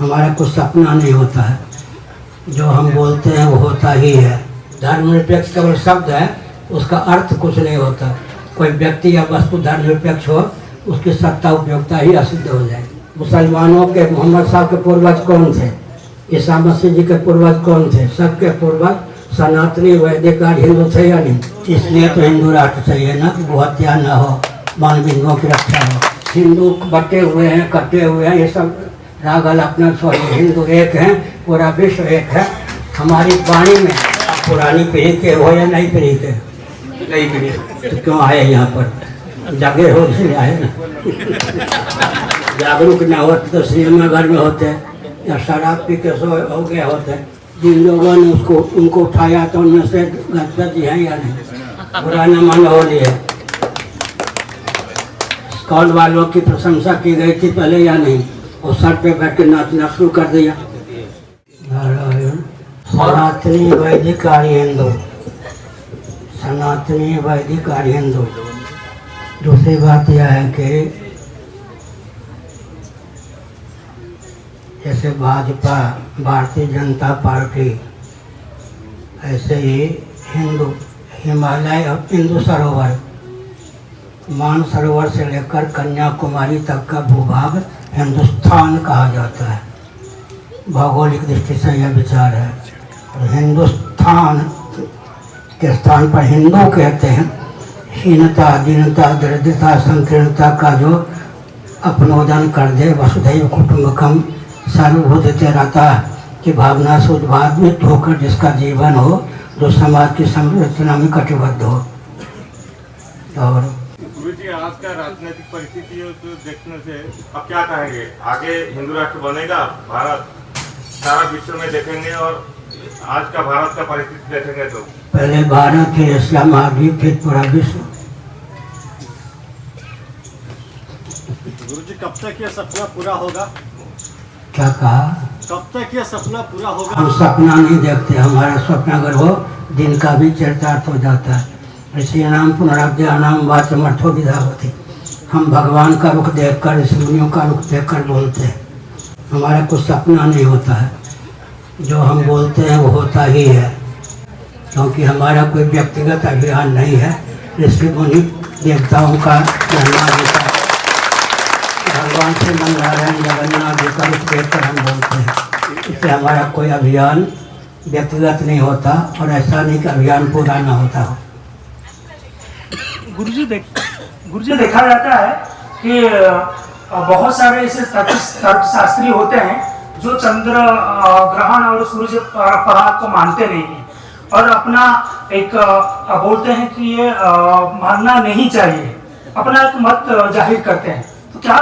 हमारा कुछ सपना नहीं होता है, जो हम बोलते हैं वो होता ही है। धर्मनिरपेक्ष केवल शब्द है, उसका अर्थ कुछ नहीं होता। कोई व्यक्ति या वस्तु धर्मनिरपेक्ष हो, उसकी सत्ता उपयोगिता ही असिद्ध हो जाए। मुसलमानों के मोहम्मद साहब के पूर्वज कौन थे? ईसा मसीह जी के पूर्वज कौन थे? सबके पूर्वज सनातनी वैदिक हिंदू थे या नहीं? इसलिए तो हिंदू राष्ट्र चाहिए ना, कि हत्या न हो, मानवीयों की रक्षा हो। हिंदू बटे हुए हैं, कटे हुए हैं, ये सब रागल अपना स्वरूप। हिंदू एक है, पूरा विश्व एक है। हमारी वाणी में पुरानी पीढ़ी के हो या नई पीढ़ी के? नई पीढ़ी। तो क्यों आए यहाँ पर? जगे हो इसलिए आए ना। जागरूक न होते तो सिनेमा घर में होते, या शराब पी के सो हो गए होते। जिन लोगों ने उनको उठाया तो उनमें से गणपति हैं या नहीं? पुराना मन हो लिया। स्कॉल वालों की प्रशंसा की गई थी पहले या नहीं? और सर पे बैठ के नाचना शुरू कर दिया। सनातनी वैदिक आर्य हिंदू, सनातनी वैदिक आर्य हिंदू। दूसरी बात यह है कि जैसे भाजपा, भारतीय जनता पार्टी, ऐसे ही हिंदू हिमालय और हिंदू सरोवर, मानसरोवर से लेकर कन्याकुमारी तक का भूभाग हिंदुस्तान कहा जाता है। भौगोलिक दृष्टि से यह विचार है। और हिंदुस्तान के स्थान पर हिंदू कहते हैं। हीनता, दीनता, दरिद्रता, संकीर्णता का जो अपनोदन कर दे, वसुधैव कुटुंबकम सर्वभूते रहता की भावना से उद्भावित होकर जिसका जीवन हो, जो समाज की संरचना में कटिबद्ध हो। और गुरुजी, आज का राजनीतिक परिस्थिति को देखने से अब क्या कहेंगे? आगे हिंदू राष्ट्र बनेगा भारत? सारा विश्व में देखेंगे और आज का भारत का परिस्थिति देखेंगे तो पहले भारत, फिर एशिया महाद्वीप, फिर पूरा विश्व। गुरुजी, कब तक ये सपना पूरा होगा? क्या कहा? कब तक ये सपना पूरा होगा? हम सपना नहीं देखते। हमारा स्वप्न अगर हो, दिन का भी चरितार्थ हो जाता है। ऋषि नाम पुनराव्या नाम वाचमर्थो विधा होती। हम भगवान का रुख देखकर, ऋषि मुनियों का रुख देखकर बोलते हैं। हमारा कुछ सपना नहीं होता है, जो हम बोलते हैं वो होता ही है। क्योंकि हमारा कोई व्यक्तिगत अभियान नहीं है। ऋषि मुनि देवताओं का, भगवान से नारायण जगन्नाथ जी का रुख देखकर हम बोलते हैं। इससे हमारा कोई अभियान व्यक्तिगत नहीं होता, और ऐसा नहीं कि अभियान पूरा ना होता हो। गुरुजी देखा जाता है कि बहुत सारे ऐसे तर्कशास्त्री होते हैं जो चंद्र ग्रहण और सूर्य पराग को मानते नहीं हैं, और अपना एक बोलते हैं कि ये मानना नहीं चाहिए, अपना एक मत जाहिर करते हैं। तो क्या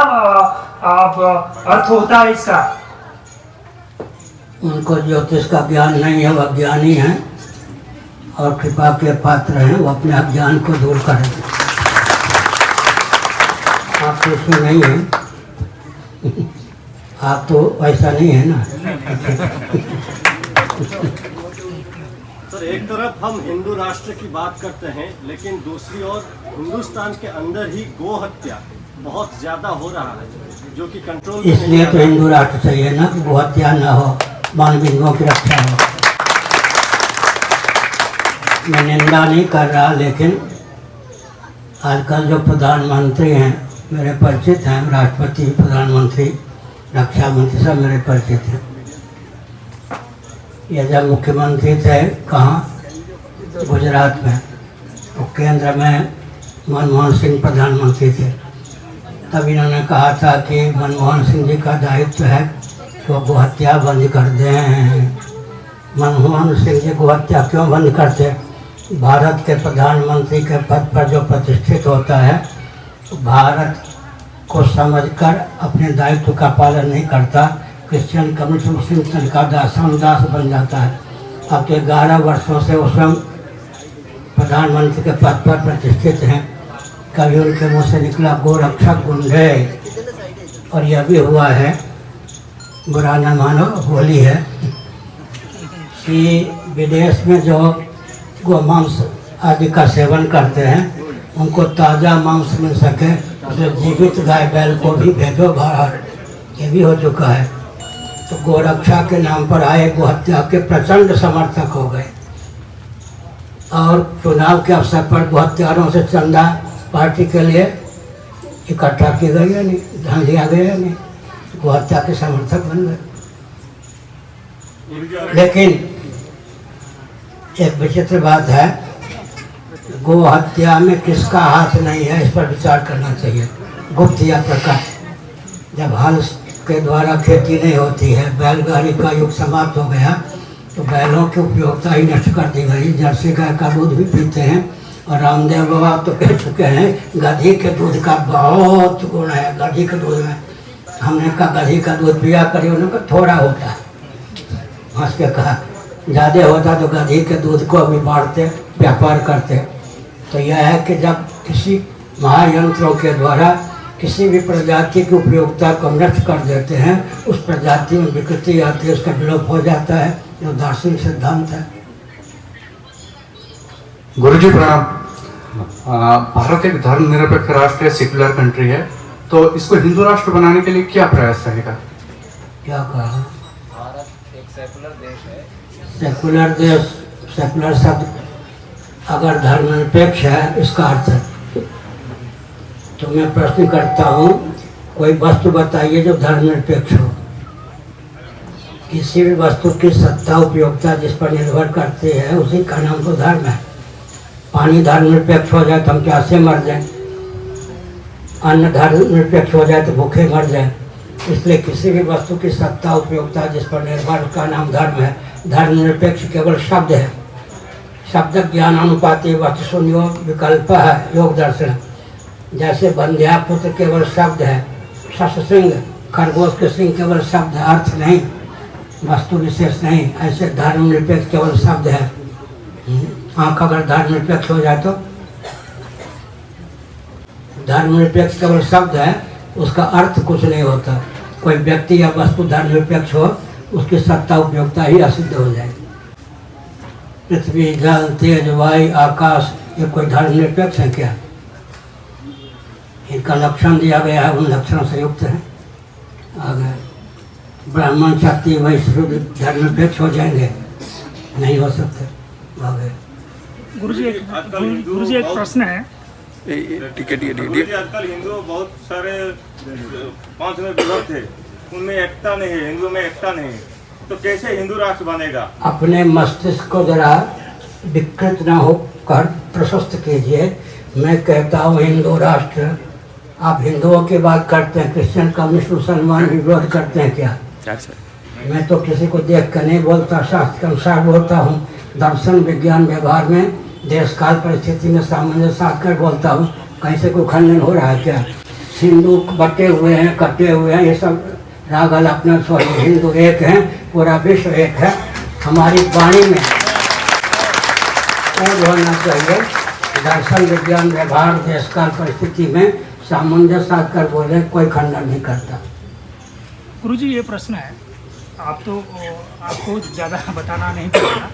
अर्थ होता है इसका? उनको ज्योतिष का ज्ञान नहीं है, वह अज्ञानी हैं और कृपा के पात्र हैं। वो अपने अज्ञान को दूर करें। आप तो उसमें नहीं हैं। आप तो ऐसा नहीं है ना। सर, एक तरफ हम हिंदू राष्ट्र की बात करते हैं, लेकिन दूसरी ओर हिंदुस्तान के अंदर ही गो हत्या बहुत ज्यादा हो रहा है, जो कि कंट्रोल। इसलिए तो हिंदू राष्ट्र चाहिए ना, कि गो हत्या न हो, मानवीयों की रक्षा हो। मैं निंदा नहीं कर रहा, लेकिन आजकल जो प्रधानमंत्री हैं मेरे परिचित हैं, राष्ट्रपति, प्रधानमंत्री, रक्षा मंत्री सब मेरे परिचित हैं। ये जब मुख्यमंत्री थे कहाँ? गुजरात में। तो केंद्र में मनमोहन सिंह प्रधानमंत्री थे। तब इन्होंने कहा था कि मनमोहन सिंह जी का दायित्व है कि वो गोहत्या बंद कर दें। मनमोहन सिंह जी गोहत्या क्यों बंद करते? भारत के प्रधानमंत्री के पद पर जो प्रतिष्ठित होता है, तो भारत को समझकर अपने दायित्व का पालन नहीं करता, क्रिश्चियन कम्युनिस्ट मुस्लिम तरीका दास बन जाता है। अब तो 11 वर्षों से वो स्वयं प्रधानमंत्री के पद पर प्रतिष्ठित हैं। कभी उनके मुँह से निकला गोरक्षक गुंडे, और यह भी हुआ है, बुरा न मानो, होली है, कि विदेश में जो गोमांस आदि का सेवन करते हैं, उनको ताज़ा मांस मिल सके, तो जीवित गाय बैल को भी भेजो बाहर। ये भी हो चुका है। गोरक्षा के नाम पर आए गो हत्या के प्रचंड समर्थक हो गए और चुनाव के अवसर पर गो हत्यारों से चंदा पार्टी के लिए इकट्ठा की गई है नहीं, धन लिया गया नहीं, गो हत्या के समर्थक बन गए। लेकिन एक विचित्र बात है, गो हत्या में किसका हाथ नहीं है, इस पर विचार करना चाहिए। गुप्त या प्रकट। जब हल के द्वारा खेती नहीं होती है, बैलगाड़ी का युग समाप्त हो गया, तो बैलों की उपयोगिता ही नष्ट कर दी गई। जर्सी गाय का दूध भी पीते हैं और रामदेव बाबा तो कह चुके हैं गधी के दूध का बहुत गुण है। गधी के दूध में हमने कहा गधी का दूध पिया करिए, उन्होंने कहा थोड़ा होता है, हंस के कहा ज़्यादा होता तो गधी के दूध को भी बांटते, व्यापार करते। तो यह है कि जब किसी महायंत्रों के द्वारा किसी भी प्रजाति की उपयोगिता को नष्ट कर देते हैं, उस प्रजाति में विकृति आती है, उसका विलोप हो जाता है, जो दार्शनिक सिद्धांत है। गुरुजी प्रणाम। भारत एक धर्मनिरपेक्ष राष्ट्र है, सेक्युलर कंट्री है, तो इसको हिंदू राष्ट्र बनाने के लिए क्या प्रयास रहेगा? क्या कहा? भारत एक सेकुलर देश है। सेकुलर देश, सेकुलर शब्द अगर धर्मनिरपेक्ष है इसका अर्थ है, तो मैं प्रश्न करता हूँ, कोई वस्तु बताइए जो धर्मनिरपेक्ष हो। किसी भी वस्तु की सत्ता उपयोगिता जिस पर निर्भर करती है उसी का नाम तो धर्म है। पानी धर्मनिरपेक्ष हो जाए तो हम प्यासे मर जाएं, अन्न धर्मनिरपेक्ष हो जाए तो भूखे मर जाएं। इसलिए किसी भी वस्तु की सत्ता उपयोगिता जिस पर निर्भर उसका नाम धर्म है। धर्मनिरपेक्ष केवल शब्द है, शब्द ज्ञान अनुपाति वस्तु शून्यो विकल्प है योग दर्शन। जैसे बंध्या पुत्र केवल शब्द है, शश सिंह खरगोश के सिंह केवल शब्द है, अर्थ नहीं, वस्तु विशेष नहीं। ऐसे धर्मनिरपेक्ष केवल शब्द है। आँख अगर धर्मनिरपेक्ष हो जाए तो धर्मनिरपेक्ष केवल शब्द है, उसका अर्थ कुछ नहीं होता। कोई व्यक्ति या वस्तु धर्मनिरपेक्ष हो, उसकी सत्ता उपयोगिता ही असिद्ध हो जाए। पृथ्वी, जल, तेज, वायु, आकाश, ये कोई धर्मनिरपेक्ष है क्या? इनका लक्षण दिया गया है, उन लक्षणों से युक्त है। अगर ब्राह्मण क्षत्रिय वैश्य धर्मनिरपेक्ष हो जाएंगे? नहीं हो सकते। आगे गुरुजी एक प्रश्न है। गुरुजी आजकल हिंदू बहुत सारे 5 में विभक्त थे, उनमें एकता नहीं है, हिंदुओं में एकता नहीं है, तो कैसे हिंदू राष्ट्र बनेगा? अपने मस्तिष्क को जरा विकृत न होकर प्रशस्त कीजिए। मैं कहता हूँ हिंदू राष्ट्र, आप हिंदुओं की बात करते हैं, क्रिश्चियन कम्युनिस्ट मुसलमान भी विरोध करते हैं क्या? मैं तो किसी को देख कर नहीं बोलता, शास्त्र के अनुसार बोलता हूँ। दर्शन विज्ञान व्यवहार में देश काल परिस्थिति में सामंजस्य साध कर बोलता हूँ। कहीं से कोई खंडन हो रहा है क्या? हिंदू बटे हुए हैं, कटे हुए हैं, ये सब रागल अपना स्वरूप। हिंदू एक हैं, पूरा विश्व एक है। हमारी वाणी में बोध होना चाहिए, दर्शन विज्ञान व्यवहार देश काल परिस्थिति में सामंजस्य साध कर बोले, कोई खंडन नहीं करता। गुरुजी ये प्रश्न है, आपको ज़्यादा बताना नहीं पड़ेगा।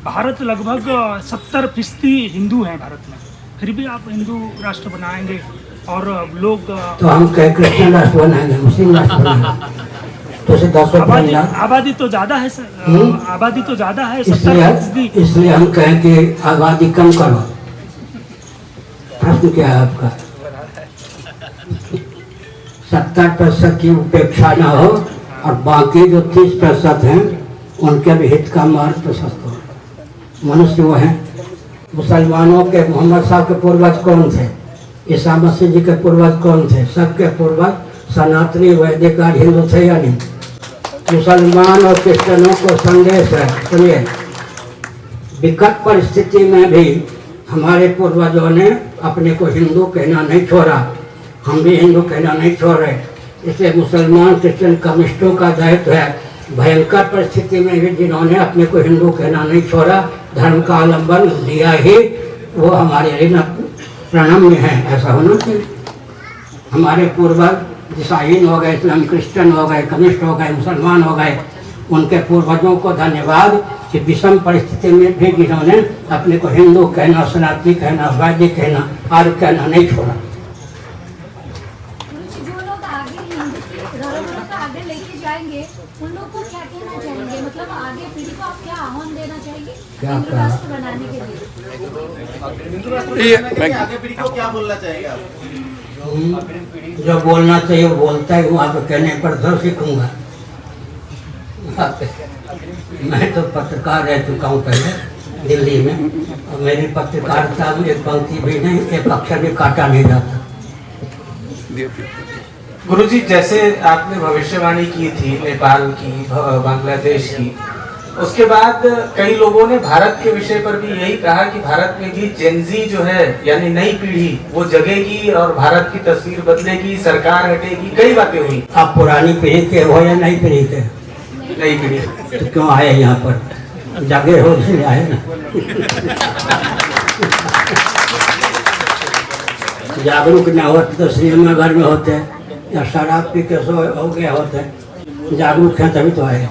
भारत लगभग 70% हिंदू हैं भारत में, फिर भी आप हिंदू राष्ट्र बनाएंगे और लोग तो हम कहीं क्रिश्चियन राष्ट्र बनाएंगे, मुस्लिम राष्ट्र बनाएंगे, तो उसे 10 आबादी तो ज़्यादा है सर, आबादी तो ज़्यादा है 70%। इसलिए हम कहें कि आबादी कम करो। प्रश्न क्या है आपका? 70% की उपेक्षा न हो और बाकी जो 30% हैं उनके भी हित का मार्ग प्रशस्त हो। मनुष्य वो हैं। मुसलमानों के मोहम्मद साहब के पूर्वज कौन थे? ईसा मसीह जी के पूर्वज कौन थे? सबके पूर्वज सनातनी वैदिक और हिंदू थे या नहीं? मुसलमान और क्रिश्चियनों को संदेश है, सुनिए, विकट परिस्थिति में भी हमारे पूर्वजों ने अपने को हिंदू कहना नहीं छोड़ा, हम भी हिंदू कहना नहीं छोड़ रहे। इसलिए मुसलमान क्रिश्चियन कम्युनिस्टों का दायित्व है, भयंकर परिस्थिति में भी जिन्होंने अपने को हिंदू कहना नहीं छोड़ा, धर्म का अवलंबन लिया ही, वो हमारे लिए प्रणम्य है। ऐसा होना चाहिए। हमारे पूर्वज ईसाई हो गए, इस्लाम क्रिश्चियन हो गए, कम्युनिस्ट हो गए, मुसलमान हो गए, उनके पूर्वजों को धन्यवाद कि विषम परिस्थिति में भी जिन्होंने अपने को हिंदू कहना, सनातनी कहना, वैदिक कहना, आर्य कहना नहीं छोड़ा। जो लोग आगे हिंदू धर्म को आगे लेके जाएंगे, उन लोग को क्या कहना चाहेंगे, मतलब आगे पीढ़ी को आप क्या आह्वान देना चाहेंगे क्या हिंदू कहा? राष्ट्र बनाने के लिए? आगे पीढ़ी को क्या बोलना चाहेंगे आप? जो बोलना चाहिए वो बोलता है, वहाँ पे कहने पर तो सीखूंगा। मैं तो पत्रकार रह चुका हूँ पहले दिल्ली में, और मेरी पत्रकारिता में एक पंक्ति भी नहीं, एक अक्षर भी काटा नहीं जाता। गुरुजी, जैसे आपने भविष्यवाणी की थी नेपाल की, बांग्लादेश की, उसके बाद कई लोगों ने भारत के विषय पर भी यही कहा कि भारत में भी जेनजी जो है यानी नई पीढ़ी वो जगेगी और भारत की तस्वीर बदलेगी, सरकार हटेगी, कई बातें हुई। आप पुरानी पीढ़ी के हो या नई पीढ़ी के? नई पीढ़ी। तो क्यों आए यहाँ पर? जगे हो इसलिए आए ना। जागरूक न हो तो सिनेमा घर में होते हैं या शराब पी के सो हो गया होते हैं। जागरूक हैं तभी तो आए।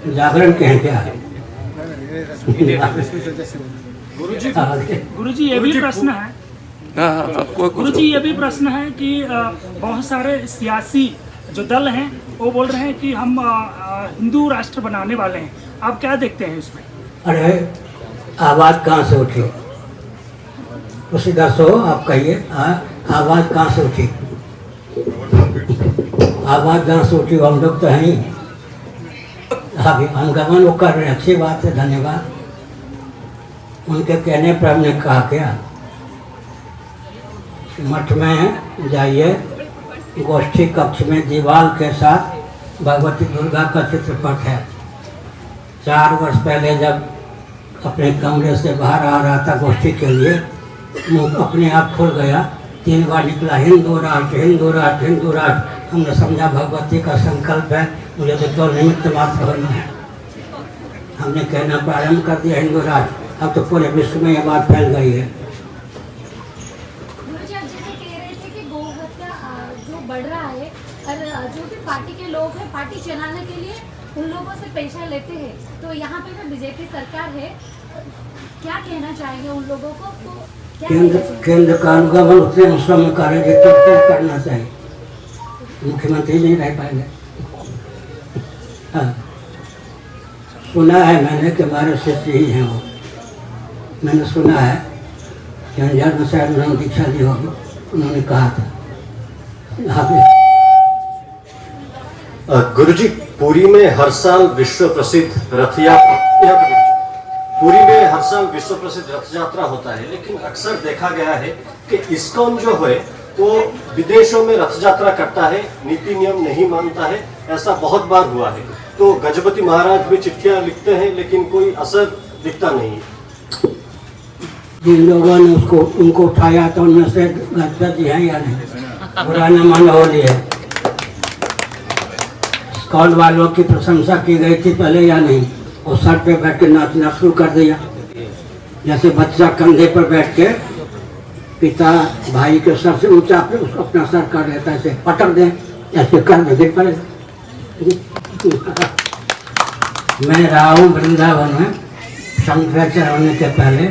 जागरण के हैं क्या? गुरुजी ये भी प्रश्न है, गुरुजी ये भी प्रश्न है कि बहुत सारे सियासी जो दल हैं वो बोल रहे हैं कि हम हिंदू राष्ट्र बनाने वाले हैं, आप क्या देखते हैं इसमें? अरे आवाज कहाँ से उठी? उसी दसो आप कहिए, आवाज कहाँ से उठी? आवाज जहाँ से उठी हम लोग तो हैं ही। अभी अनुगमन वो कर रहे हैं, अच्छी बात है, धन्यवाद। उनके कहने पर हमने कहा क्या, मठ में जाइए, गोष्ठी कक्ष में दीवार के साथ भगवती दुर्गा का चित्रपट है। 4 वर्ष पहले जब अपने कमरे से बाहर आ रहा था गोष्ठी के लिए, मुँह अपने आप खुल गया, 3 बार निकला हिंदू राष्ट्र हिंदू राष्ट्र हिंदू राष्ट्र। हमने समझा भगवती का संकल्प है, मुझे तो केवल निमित्त मात्र होना है। हमने कहना प्रारंभ कर दिया हिंदू राष्ट्र। अब तो पूरे विश्व में ये बात फैल गई है। गुरुजी, आप जैसे कह रहे थे कि गौ हत्या जो बढ़ रहा है और जो भी पार्टी के लोग हैं पार्टी चलाने के लिए उन लोगों से पैसा लेते हैं, तो यहाँ पे जो बीजेपी सरकार है क्या कहना चाहेंगे उन लोगों को? तो क्या केंद्र का अनुगमन उतने अंशों में करेंगे तो करना चाहिए। मुख्यमंत्री नहीं रह पाएंगे। हाँ, सुना है मैंने कि हमारे शिष्य ही हैं वो। मैंने सुना है कि अंजार में शायद उन्होंने दीक्षा दी होगी, उन्होंने कहा था। गुरुजी, पुरी में हर साल विश्व प्रसिद्ध रथ यात्रा होता है, लेकिन अक्सर देखा गया है कि इस्कॉन जो है वो विदेशों में रथ यात्रा करता है, नीति नियम नहीं मानता है, ऐसा बहुत बार हुआ है। तो गजपति महाराज भी चिट्ठियां लिखते हैं लेकिन कोई असर दिखता नहीं है। जिन लोगों ने उनको उठाया तो उनमें से गजपति है या नहीं? बुरा न मानो हो लिए। स्कॉल वालों की प्रशंसा की गई थी पहले या नहीं? और सर पे बैठ के नाचना शुरू कर दिया, जैसे बच्चा कंधे पर बैठ के पिता भाई के सर से ऊंचा अपना सर कर लेता है, ऐसे पटक दें, ऐसे कर दे गिर पड़ेगा। मैं रहा हूँ वृंदावन में शंकराचार्य होने के पहले,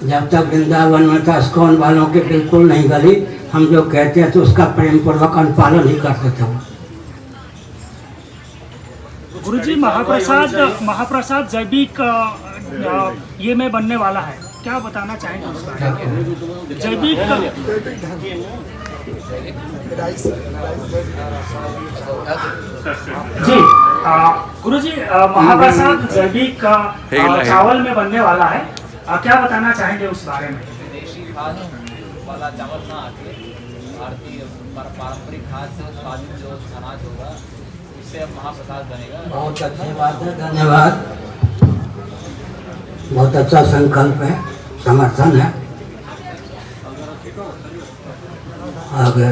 जब तक वृंदावन में था स्कॉन वालों की बिल्कुल नहीं गली। हम जो कहते हैं तो उसका प्रेम पूर्वक अनुपालन ही करते थे। गुरुजी, महाप्रसाद जैविक ये में बनने वाला है, क्या बताना चाहेंगे उस बारे में? जैविक जी गुरुजी, महाप्रसाद जैविक चावल में बनने वाला है, क्या बताना चाहेंगे उस बारे में? विदेशी खाद वाला चावल ना आके भारतीय पारंपरिक खाद से उत्पादित जो अनाज होगा उससे अब महाप्रसाद बनेगा। बहुत अच्छी बात है, धन्यवाद। बहुत अच्छा संकल्प है, समर्थन है। आगे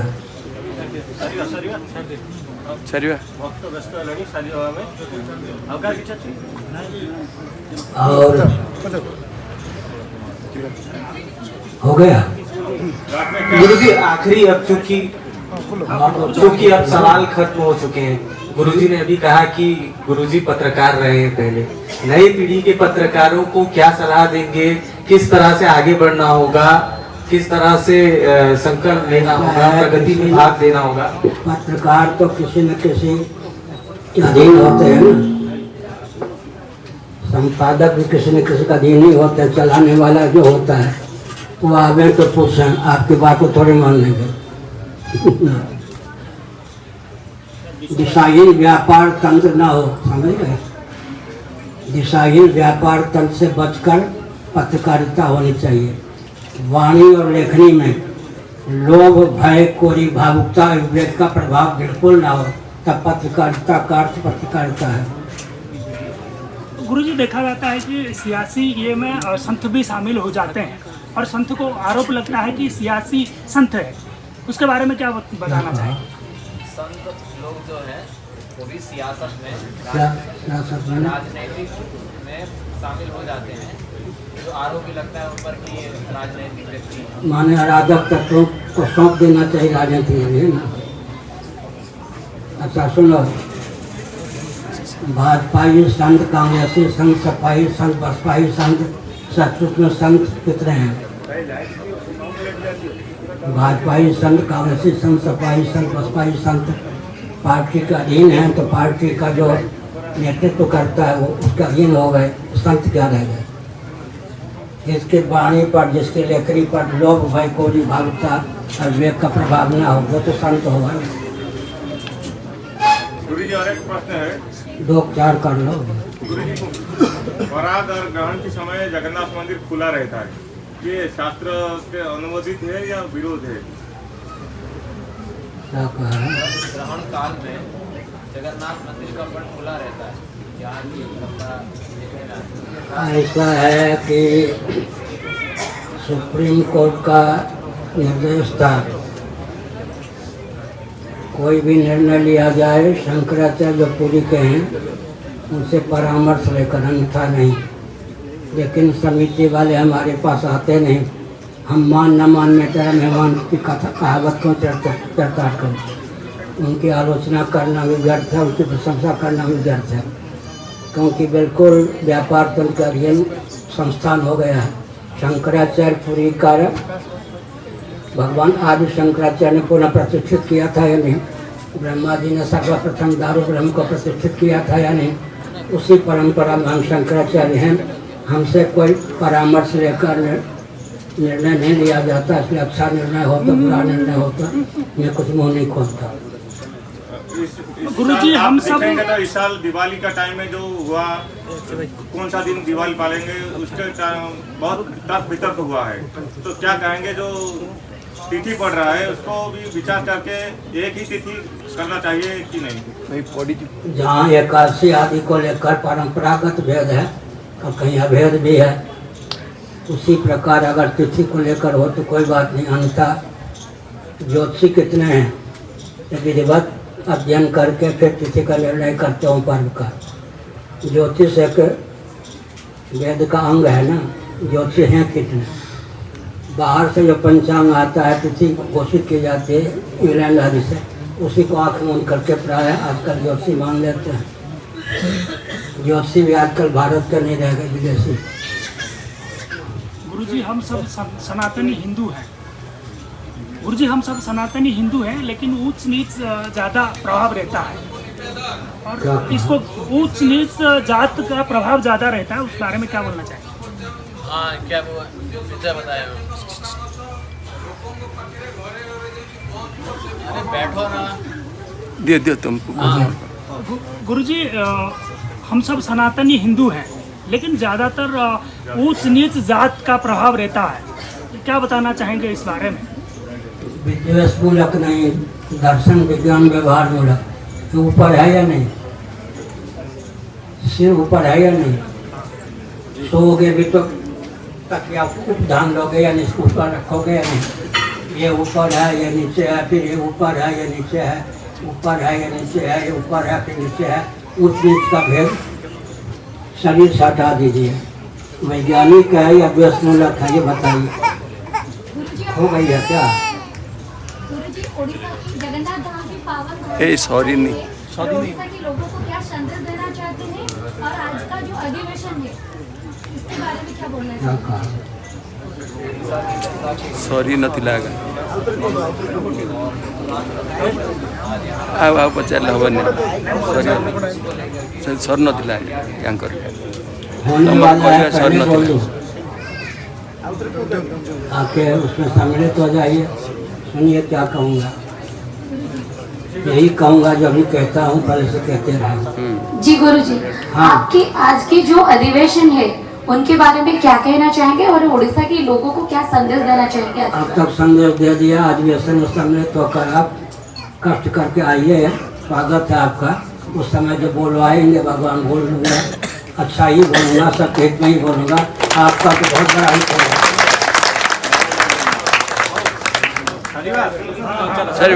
और हो गया गुरुजी, आखिरी अब चूंकि अब सवाल खत्म हो चुके हैं। गुरुजी ने अभी कहा कि गुरुजी पत्रकार रहे हैं पहले, नई पीढ़ी के पत्रकारों को क्या सलाह देंगे, किस तरह से आगे बढ़ना होगा, किस तरह से संकल्प लेना होगा, प्रगति में भाग देना होगा? पत्रकार तो किसी न किसी अधीन होते हैं ना, संपादक भी किसी न किसी का अधीन ही होते हैं। चलाने वाला जो होता है वो आवे तो पूछें, आपकी बात को थोड़ी मान लेंगे। दिशाहीन व्यापार तंत्र ना हो, समझ गए? दिशाहीन व्यापार तंत्र से बचकर पत्रकारिता होनी चाहिए। वाणी और लेखनी में लोभ, भय, कोरी, भावुकता, विवेक का प्रभाव बिल्कुल ना हो, तब पत्रकारिता का अर्थ पत्रकारिता है। गुरुजी, देखा जाता है कि सियासी ये में संत भी शामिल हो जाते हैं और संत को आरोप लगता है कि सियासी संत है, उसके बारे में क्या बताना चाहेंगे? संत लोग जो है वो भी सियासत में, सियासत में राजनीतिक में शामिल हो जाते हैं, जो आरोप भी लगता है उन पर कि राजनीतिक व्यक्ति माने अराजक तत्वों को सौंप देना चाहिए राजनीति में भी ना। अच्छा सुनो, भाजपाई संत, कांग्रेसी संत, सपाई संत, बसपाई संत, सचमुच में संत कितने हैं? भाजपाई संत, कांग्रेसी संत, सपाई संत, बसपाई संत पार्टी का अधीन है, तो पार्टी का जो नेतृत्व करता है वो उसका अधीन हो गए, संत क्या रह गए? जिसके वाणी पर, जिसके लेखनी पर लोभ, भय, कोरी, भावुकता और विवेक का प्रभाव ना हो, वो तो संत होगा। गुरुजी और एक प्रश्न है, 2-4 कर लो। गुरुजी, पराग और ग्रहण के समय जगन्नाथ मंदिर खुला रहता है, ये शास्त्र के अनुमोदित है या विरोध है? क्या कहा है? ग्रहण काल में जगन्नाथ मंदिर का पट खुला रहता है, क्या ये लगता देखने में आता है? ऐसा है कि सुप्रीम कोर्ट का निर्देश था, कोई भी निर्णय लिया जाए, शंकराचार्य जो पूरी के हैं उनसे परामर्श लेकर, अन्यथा नहीं। लेकिन समिति वाले हमारे पास आते नहीं, हम मान न मान में तेरा मेहमान की कथा कहावत को चर्चा करो। उनकी आलोचना करना भी व्यर्थ है, उनकी प्रशंसा करना भी व्यर्थ है, क्योंकि बिल्कुल व्यापार तंत्र का अधीन संस्थान हो गया है। शंकराचार्य पूरी कार्य भगवान आदि शंकराचार्य ने पुनः प्रतिष्ठित किया था या नहीं? ब्रह्मा जी ने सर्वप्रथम दारू ब्रह्म को प्रतिष्ठित किया था या नहीं? उसी परंपरा में हम शंकराचार्य हैं। हमसे कोई परामर्श लेकर निर्णय नहीं लिया जाता, इसलिए अच्छा निर्णय हो तो बुरा निर्णय हो तो मैं कुछ मुँह नहीं खोलता। गुरुजी, हम सब देखेंगे तो इस साल दिवाली का टाइम में जो हुआ, कौन सा दिन दिवाली पालेंगे, उसके बहुत तर्क वितर्क हुआ है, तो क्या कहेंगे? जो तिथि पड़ रहा है उसको भी विचार करके एक ही तिथि करना चाहिए कि नहीं? जहाँ एकादशी आदि को लेकर परंपरागत भेद है और कहीं अभेद भी है, उसी प्रकार अगर तिथि को लेकर हो तो कोई बात नहीं। अन्यथा ज्योतिषी कितने हैं, विधिवत अध्ययन करके फिर तिथि का निर्णय करते हूँ पर्व का। ज्योतिष एक वेद का अंग है ना, ज्योतिष हैं कितने? बाहर से जो पंचांग आता है, तिथि घोषित की जाती है इंग्लैंड आदि से, उसी को आँख मूंद करके प्राय आजकल ज्योतिषी मान लेते हैं। ज्योतिषी भी आजकल भारत का नहीं रह गए, विदेशी। गुरुजी, हम सब सनातनी हिंदू हैं। गुरुजी, हम सब सनातनी हिंदू हैं, लेकिन ऊंच नीच ज़्यादा प्रभाव रहता है और इसको ऊंच नीच जात का प्रभाव ज़्यादा रहता है, उस बारे में क्या बोलना चाहिए? हाँ, क्या बताया? अरे बैठो ना, दे तुमको। गुरुजी, हम सब सनातनी हिंदू हैं, लेकिन ज़्यादातर ऊंच नीच जात का प्रभाव रहता है, क्या बताना चाहेंगे इस बारे में? विद्वेष मूलक नहीं, दर्शन विज्ञान व्यवहार मूलक। तो ऊपर है या नहीं? सिर ऊपर है या नहीं? सोओगे भी तो तकिया ध्यान लोगे या नहीं, इसको ऊपर रखोगे या नहीं? ये ऊपर है, ये नीचे है, फिर ये ऊपर है, ये नीचे है, ऊपर है, ये नीचे है, ये ऊपर है, फिर नीचे है। ऊंच नीच का भेद शरीर से हटा दीजिए। वैज्ञानिक है या द्वेष मूलक है, ये बताइए। हो गई है क्या? गुरुजी, ओडिशा की जगन्नाथ धाम की पावन ए सॉरी नहीं, ओडिशा के लोगों को क्या संदेश देना चाहते हैं, और आज का जो अधिवेशन है इसके बारे में क्या बोलना चाहते हैं? सॉरी नहीं लगा। ଆଉ ପଚାରିଲେ ହେବନି ସରି ନଥିଲା ୟାଙ୍କର होने वाला है, पहले बोल दो आके उसमें सम्मिलित हो जाइए। सुनिए क्या कहूँगा, यही कहूँगा जो अभी कहता हूँ, पहले से कहते रहे। जी गुरुजी, हाँ। आपकी आज की जो अधिवेशन है उनके बारे में क्या कहना चाहेंगे और उड़ीसा के लोगों को क्या संदेश देना चाहेंगे? अब तक संदेश दे दिया, अधिवेशन में सम्मिलित होकर आप कष्ट करके आइए, स्वागत है आपका। उस समय जो बोलवाएंगे भगवान बोल लूँगा, अच्छा ही बोलूँगा, सत्य में ही बोलूँगा, आपका तो बहुत बड़ा हित होगा। सर